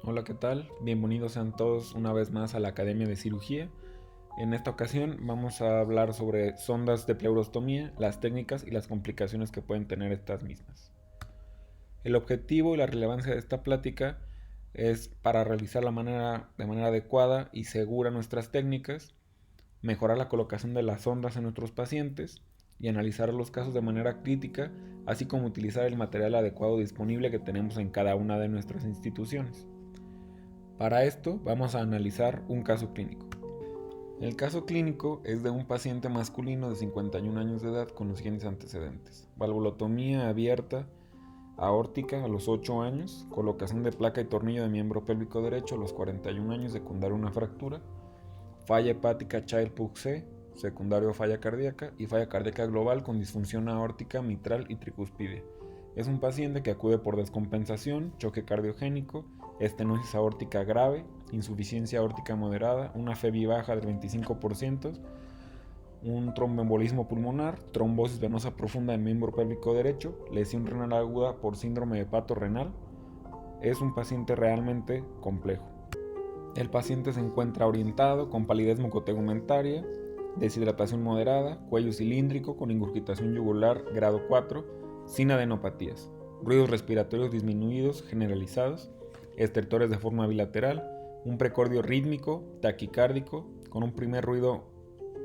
Hola, ¿qué tal? Bienvenidos sean todos una vez más a la Academia de Cirugía. En esta ocasión vamos a hablar sobre sondas de pleurostomía, las técnicas y las complicaciones que pueden tener estas mismas. El objetivo y la relevancia de esta plática es para realizar de manera adecuada y segura nuestras técnicas, mejorar la colocación de las sondas en nuestros pacientes y analizar los casos de manera crítica, así como utilizar el material adecuado disponible que tenemos en cada una de nuestras instituciones. Para esto vamos a analizar un caso clínico. El caso clínico es de un paciente masculino de 51 años de edad con los siguientes antecedentes: valvulotomía abierta aórtica a los 8 años, colocación de placa y tornillo de miembro pélvico derecho a los 41 años, secundario una fractura, falla hepática Child-Pugh-C, secundario falla cardíaca y falla cardíaca global con disfunción aórtica mitral y tricuspide. Es un paciente que acude por descompensación, choque cardiogénico, estenosis aórtica grave, insuficiencia aórtica moderada, una FEBI baja del 25%, un tromboembolismo pulmonar, trombosis venosa profunda en miembro pélvico derecho, lesión renal aguda por síndrome de hepato renal. Es un paciente realmente complejo. El paciente se encuentra orientado con palidez mucotegumentaria, deshidratación moderada, cuello cilíndrico con ingurgitación yugular grado 4, sin adenopatías, ruidos respiratorios disminuidos generalizados, estertores de forma bilateral, un precordio rítmico, taquicárdico, con un primer ruido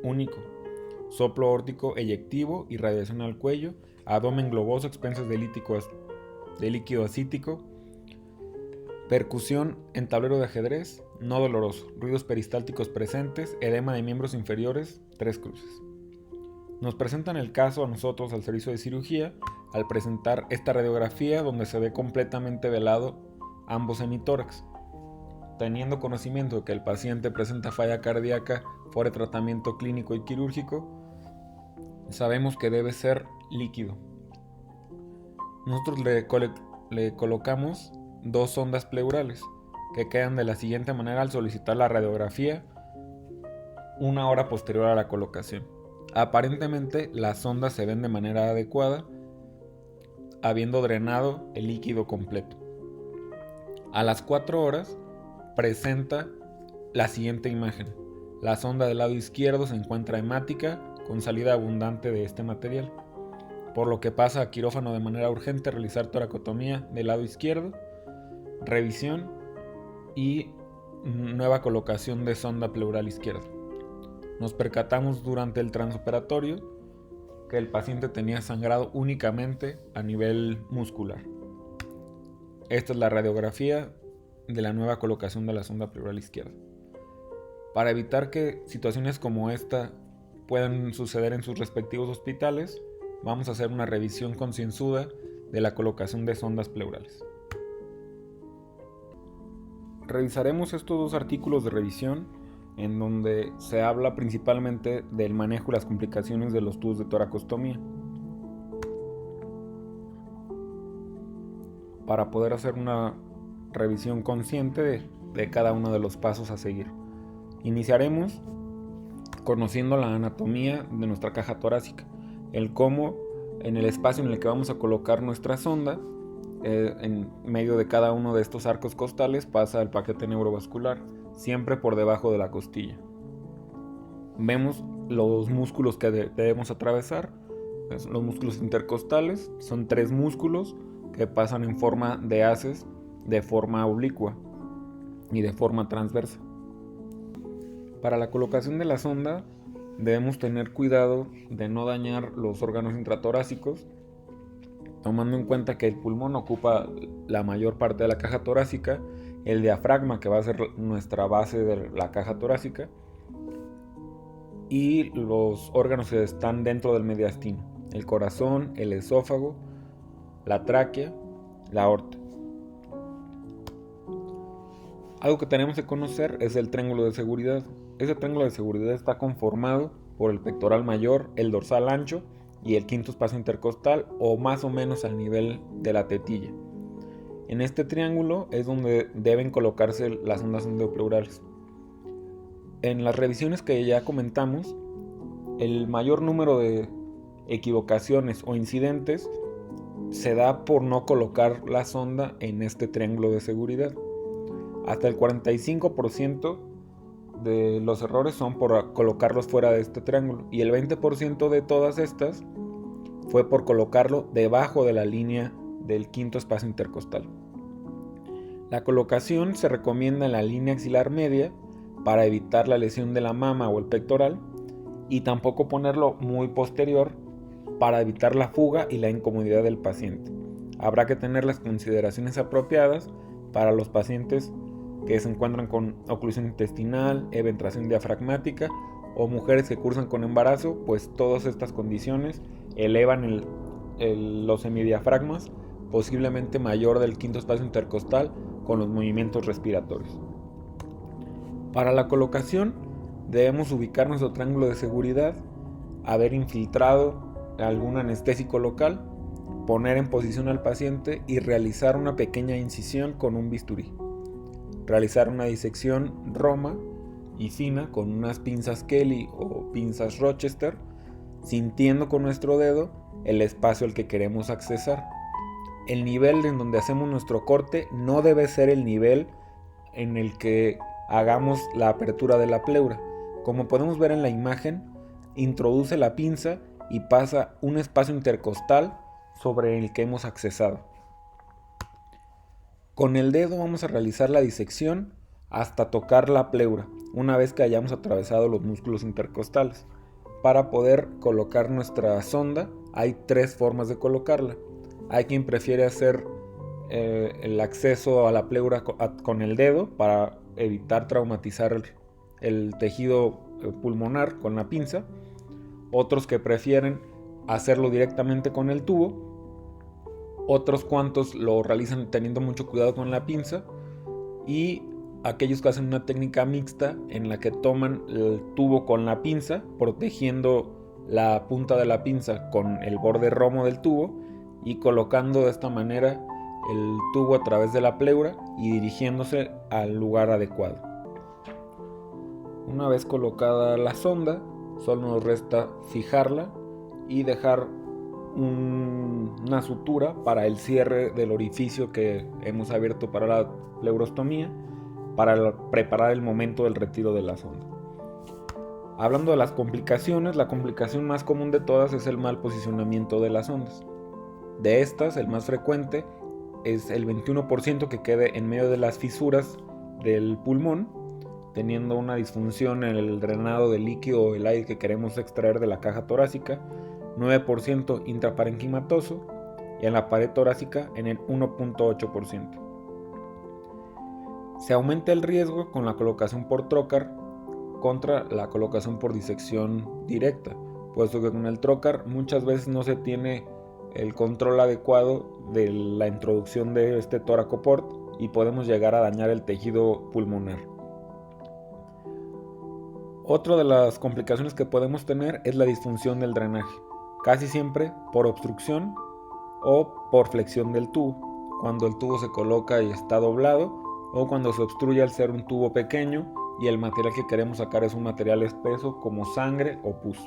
único, soplo aórtico eyectivo, irradiación al cuello, abdomen globoso, expensas de líquido acítico, percusión en tablero de ajedrez, no doloroso, ruidos peristálticos presentes, edema de miembros inferiores, 3 cruces. Nos presentan el caso a nosotros al servicio de cirugía al presentar esta radiografía donde se ve completamente velado ambos hemitórax. Teniendo conocimiento de que el paciente presenta falla cardíaca fuera de tratamiento clínico y quirúrgico, sabemos que debe ser líquido. Nosotros le colocamos 2 sondas pleurales que quedan de la siguiente manera al solicitar la radiografía 1 hora posterior a la colocación. Aparentemente las sondas se ven de manera adecuada, habiendo drenado el líquido completo. A las 4 horas presenta la siguiente imagen. La sonda del lado izquierdo se encuentra hemática con salida abundante de este material, por lo que pasa a quirófano de manera urgente a realizar toracotomía del lado izquierdo, revisión y nueva colocación de sonda pleural izquierda. Nos percatamos durante el transoperatorio que el paciente tenía sangrado únicamente a nivel muscular. Esta es la radiografía de la nueva colocación de la sonda pleural izquierda. Para evitar que situaciones como esta puedan suceder en sus respectivos hospitales, vamos a hacer una revisión concienzuda de la colocación de sondas pleurales. Revisaremos estos 2 artículos de revisión en donde se habla principalmente del manejo y las complicaciones de los tubos de toracostomía, para poder hacer una revisión consciente de cada uno de los pasos a seguir. Iniciaremos conociendo la anatomía de nuestra caja torácica, el cómo en el espacio en el que vamos a colocar nuestra sonda, en medio de cada uno de estos arcos costales pasa el paquete neurovascular, siempre por debajo de la costilla. Vemos los músculos que debemos atravesar. Los músculos intercostales son 3 músculos que pasan en forma de haces de forma oblicua y de forma transversa. Para la colocación de la sonda debemos tener cuidado de no dañar los órganos intratorácicos, tomando en cuenta que el pulmón ocupa la mayor parte de la caja torácica, el diafragma, que va a ser nuestra base de la caja torácica, y los órganos que están dentro del mediastino: el corazón, el esófago, la tráquea, la aorta. Algo que tenemos que conocer es el triángulo de seguridad. Ese triángulo de seguridad está conformado por el pectoral mayor, el dorsal ancho y el quinto espacio intercostal, o más o menos al nivel de la tetilla. En este triángulo es donde deben colocarse las sondas endopleurales. En las revisiones que ya comentamos, el mayor número de equivocaciones o incidentes se da por no colocar la sonda en este triángulo de seguridad. Hasta el 45% de los errores son por colocarlos fuera de este triángulo, y el 20% de todas estas fue por colocarlo debajo de la línea del quinto espacio intercostal. La colocación se recomienda en la línea axilar media para evitar la lesión de la mama o el pectoral, y tampoco ponerlo muy posterior para evitar la fuga y la incomodidad del paciente. Habrá que tener las consideraciones apropiadas para los pacientes que se encuentran con oclusión intestinal, eventración diafragmática o mujeres que cursan con embarazo, pues todas estas condiciones elevan los semidiafragmas, posiblemente mayor del quinto espacio intercostal, con los movimientos respiratorios. Para la colocación debemos ubicar nuestro triángulo de seguridad, haber infiltrado algún anestésico local, poner en posición al paciente y realizar una pequeña incisión con un bisturí. Realizar una disección Roma y fina con unas pinzas Kelly o pinzas Rochester, sintiendo con nuestro dedo el espacio al que queremos accesar. El nivel en donde hacemos nuestro corte no debe ser el nivel en el que hagamos la apertura de la pleura. Como podemos ver en la imagen, introduce la pinza y pasa un espacio intercostal sobre el que hemos accesado. Con el dedo vamos a realizar la disección hasta tocar la pleura, una vez que hayamos atravesado los músculos intercostales. Para poder colocar nuestra sonda, hay 3 formas de colocarla. Hay quien prefiere hacer el acceso a la pleura con el dedo para evitar traumatizar el tejido pulmonar con la pinza. Otros que prefieren hacerlo directamente con el tubo. Otros cuantos lo realizan teniendo mucho cuidado con la pinza, y aquellos que hacen una técnica mixta en la que toman el tubo con la pinza, protegiendo la punta de la pinza con el borde romo del tubo y colocando de esta manera el tubo a través de la pleura y dirigiéndose al lugar adecuado. Una vez colocada la sonda, solo nos resta fijarla y dejar una sutura para el cierre del orificio que hemos abierto para la pleurostomía, para preparar el momento del retiro de la sonda. Hablando de las complicaciones, la complicación más común de todas es el mal posicionamiento de las sondas. De estas, el más frecuente es el 21% que quede en medio de las fisuras del pulmón, teniendo una disfunción en el drenado del líquido o el aire que queremos extraer de la caja torácica, 9% intraparenquimatoso, y en la pared torácica en el 1.8%. Se aumenta el riesgo con la colocación por trocar contra la colocación por disección directa, puesto que con el trocar muchas veces no se tiene el control adecuado de la introducción de este toracoport y podemos llegar a dañar el tejido pulmonar. Otra de las complicaciones que podemos tener es la disfunción del drenaje, casi siempre por obstrucción o por flexión del tubo, cuando el tubo se coloca y está doblado, o cuando se obstruye al ser un tubo pequeño y el material que queremos sacar es un material espeso como sangre o pus.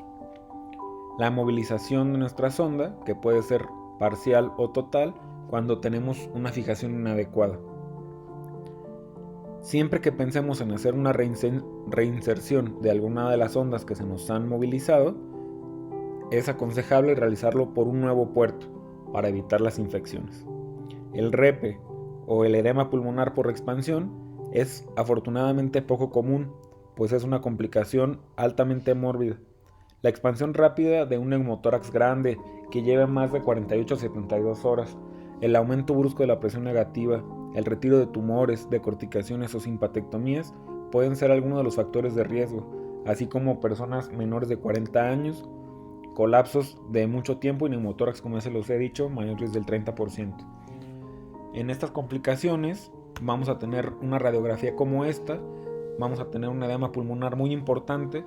La movilización de nuestra sonda, que puede ser parcial o total, cuando tenemos una fijación inadecuada. Siempre que pensemos en hacer una reinserción de alguna de las ondas que se nos han movilizado, es aconsejable realizarlo por un nuevo puerto para evitar las infecciones. El REPE o el edema pulmonar por expansión es afortunadamente poco común, pues es una complicación altamente mórbida. La expansión rápida de un neumotórax grande que lleva más de 48 a 72 horas, el aumento brusco de la presión negativa, el retiro de tumores, decorticaciones o simpatectomías pueden ser algunos de los factores de riesgo, así como personas menores de 40 años, colapsos de mucho tiempo y neumotórax, como ya se los he dicho, mayores del 30%. En estas complicaciones vamos a tener una radiografía como esta, vamos a tener un edema pulmonar muy importante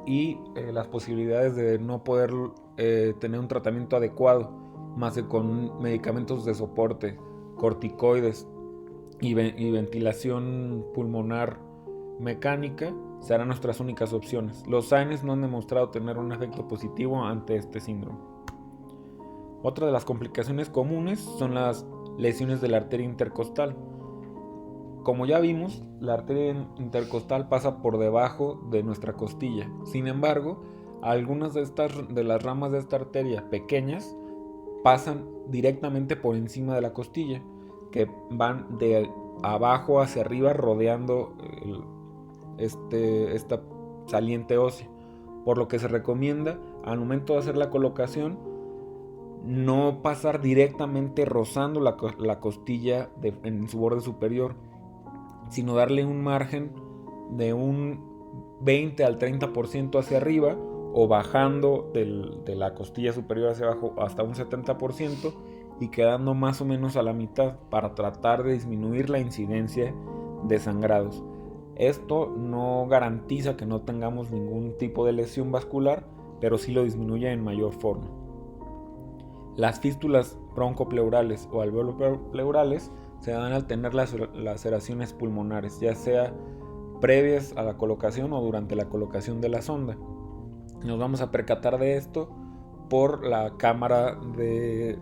y las posibilidades de no poder tener un tratamiento adecuado, más que con medicamentos de soporte, corticoides y ventilación pulmonar mecánica, serán nuestras únicas opciones. Los ANES no han demostrado tener un efecto positivo ante este síndrome. Otra de las complicaciones comunes son las lesiones de la arteria intercostal. Como ya vimos, la arteria intercostal pasa por debajo de nuestra costilla. Sin embargo, algunas de las ramas de esta arteria pequeñas pasan directamente por encima de la costilla, que van de abajo hacia arriba rodeando esta saliente ósea, por lo que se recomienda al momento de hacer la colocación no pasar directamente rozando la costilla en su borde superior, sino darle un margen de un 20 al 30% hacia arriba, o bajando de la costilla superior hacia abajo hasta un 70% y quedando más o menos a la mitad, para tratar de disminuir la incidencia de sangrados. Esto no garantiza que no tengamos ningún tipo de lesión vascular, pero sí lo disminuye en mayor forma. Las fístulas broncopleurales o alveolo-pleurales se dan al tener las laceraciones pulmonares, ya sea previas a la colocación o durante la colocación de la sonda. Nos vamos a percatar de esto por la cámara de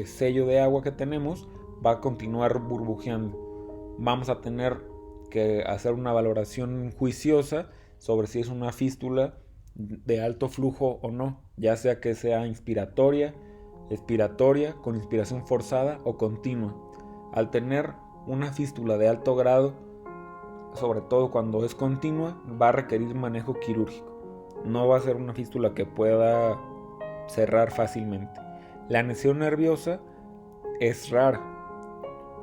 sello de agua que tenemos. Va a continuar burbujeando. Vamos a tener que hacer una valoración juiciosa sobre si es una fístula de alto flujo o no, ya sea que sea inspiratoria, expiratoria, con inspiración forzada o continua. Al tener una fístula de alto grado, sobre todo cuando es continua, va a requerir manejo quirúrgico. No va a ser una fístula que pueda cerrar fácilmente. La lesión nerviosa es rara.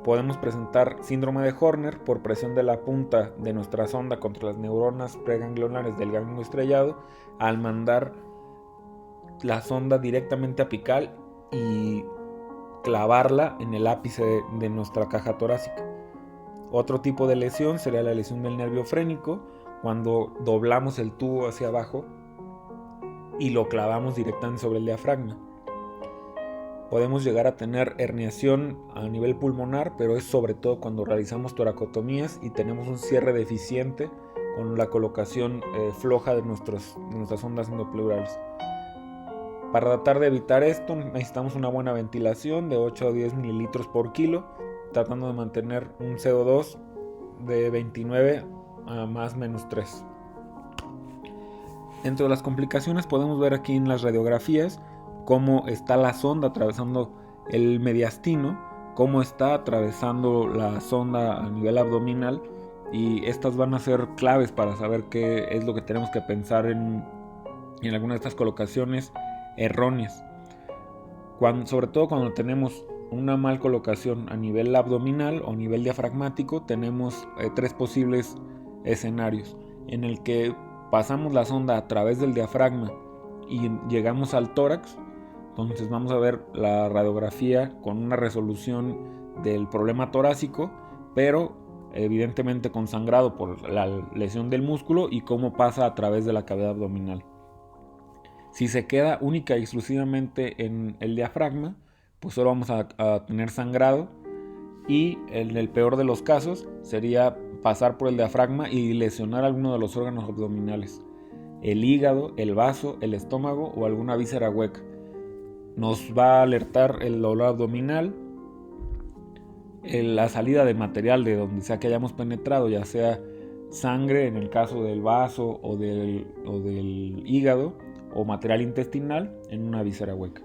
Podemos presentar síndrome de Horner por presión de la punta de nuestra sonda contra las neuronas preganglionares del ganglio estrellado al mandar la sonda directamente apical y clavarla en el ápice de nuestra caja torácica. Otro tipo de lesión sería la lesión del nervio frénico, cuando doblamos el tubo hacia abajo y lo clavamos directamente sobre el diafragma. Podemos llegar a tener herniación a nivel pulmonar, pero es sobre todo cuando realizamos toracotomías y tenemos un cierre deficiente con la colocación floja de nuestras ondas endopleurales. Para tratar de evitar esto necesitamos una buena ventilación de 8 a 10 mililitros por kilo, tratando de mantener un CO2 de 29 a más menos 3. Entre las complicaciones podemos ver aquí en las radiografías cómo está la sonda atravesando el mediastino, cómo está atravesando la sonda a nivel abdominal, y estas van a ser claves para saber qué es lo que tenemos que pensar en alguna de estas colocaciones erróneas. Sobre todo cuando tenemos una mal colocación a nivel abdominal o nivel diafragmático, tenemos 3 posibles escenarios en el que pasamos la sonda a través del diafragma y llegamos al tórax. Entonces vamos a ver la radiografía con una resolución del problema torácico, pero evidentemente con sangrado por la lesión del músculo y cómo pasa a través de la cavidad abdominal. Si se queda única y exclusivamente en el diafragma, pues solo vamos a tener sangrado, y en el peor de los casos sería pasar por el diafragma y lesionar alguno de los órganos abdominales, el hígado, el vaso, el estómago o alguna víscera hueca. Nos va a alertar el dolor abdominal, la salida de material de donde sea que hayamos penetrado, ya sea sangre en el caso del vaso o del hígado, o material intestinal en una víscera hueca.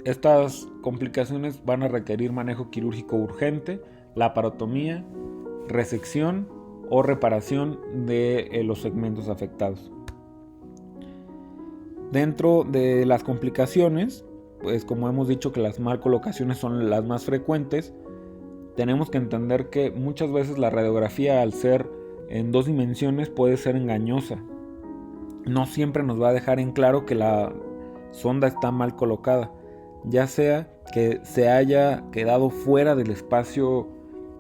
Estas complicaciones van a requerir manejo quirúrgico urgente, laparotomía, resección o reparación de los segmentos afectados. Dentro de las complicaciones, pues como hemos dicho que las malcolocaciones son las más frecuentes, tenemos que entender que muchas veces la radiografía, al ser en 2 dimensiones, puede ser engañosa. No siempre nos va a dejar en claro que la sonda está mal colocada, ya sea que se haya quedado fuera del espacio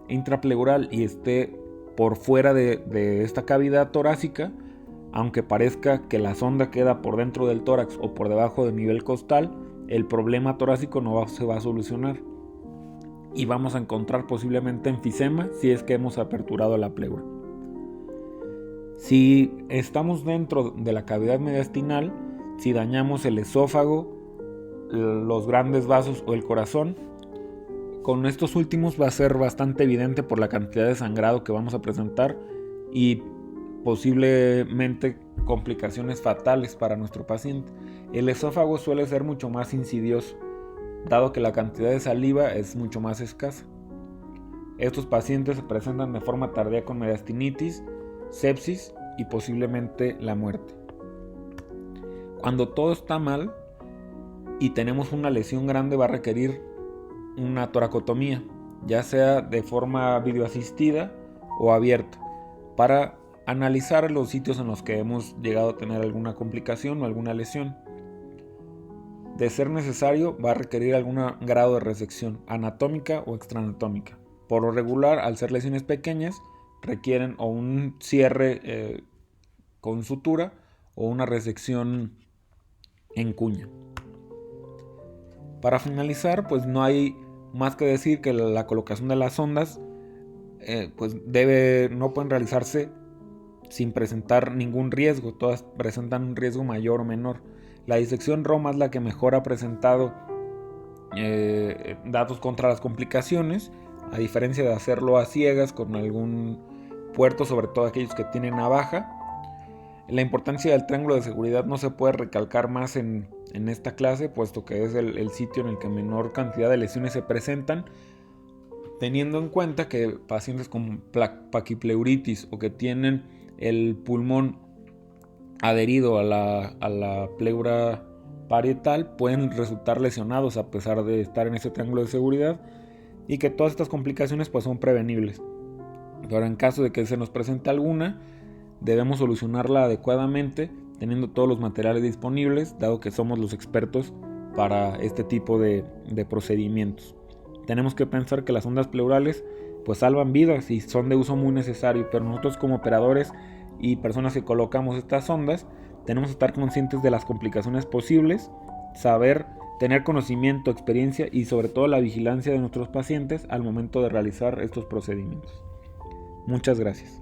intrapleural y esté por fuera de esta cavidad torácica, aunque parezca que la sonda queda por dentro del tórax o por debajo del nivel costal, el problema torácico no se va a solucionar y vamos a encontrar posiblemente enfisema si es que hemos aperturado la pleura. Si estamos dentro de la cavidad mediastinal, si dañamos el esófago, los grandes vasos o el corazón, Con estos últimos va a ser bastante evidente por la cantidad de sangrado que vamos a presentar y posiblemente complicaciones fatales para nuestro paciente. El esófago suele ser mucho más insidioso, dado que la cantidad de saliva es mucho más escasa. Estos pacientes se presentan de forma tardía con mediastinitis, sepsis y posiblemente la muerte. Cuando todo está mal y tenemos una lesión grande, va a requerir una toracotomía, ya sea de forma videoasistida o abierta, para analizar los sitios en los que hemos llegado a tener alguna complicación o alguna lesión. De ser necesario, va a requerir algún grado de resección anatómica o extraanatómica. Por lo regular, al ser lesiones pequeñas, requieren o un cierre con sutura o una resección en cuña. Para finalizar, pues no hay más que decir que la colocación de las sondas no pueden realizarse sin presentar ningún riesgo. Todas presentan un riesgo mayor o menor. La disección Roma es la que mejor ha presentado datos contra las complicaciones, a diferencia de hacerlo a ciegas con algún puerto, sobre todo aquellos que tienen navaja. La importancia del triángulo de seguridad no se puede recalcar más en esta clase, puesto que es el sitio en el que menor cantidad de lesiones se presentan, teniendo en cuenta que pacientes con paquipleuritis o que tienen el pulmón adherido a la pleura parietal pueden resultar lesionados a pesar de estar en ese triángulo de seguridad, y que todas estas complicaciones pues son prevenibles. Pero en caso de que se nos presente alguna, debemos solucionarla adecuadamente teniendo todos los materiales disponibles, dado que somos los expertos para este tipo de procedimientos. Tenemos que pensar que las sondas pleurales pues salvan vidas y son de uso muy necesario, pero nosotros como operadores y personas que colocamos estas sondas tenemos que estar conscientes de las complicaciones posibles, tener conocimiento, experiencia y sobre todo la vigilancia de nuestros pacientes al momento de realizar estos procedimientos. Muchas gracias.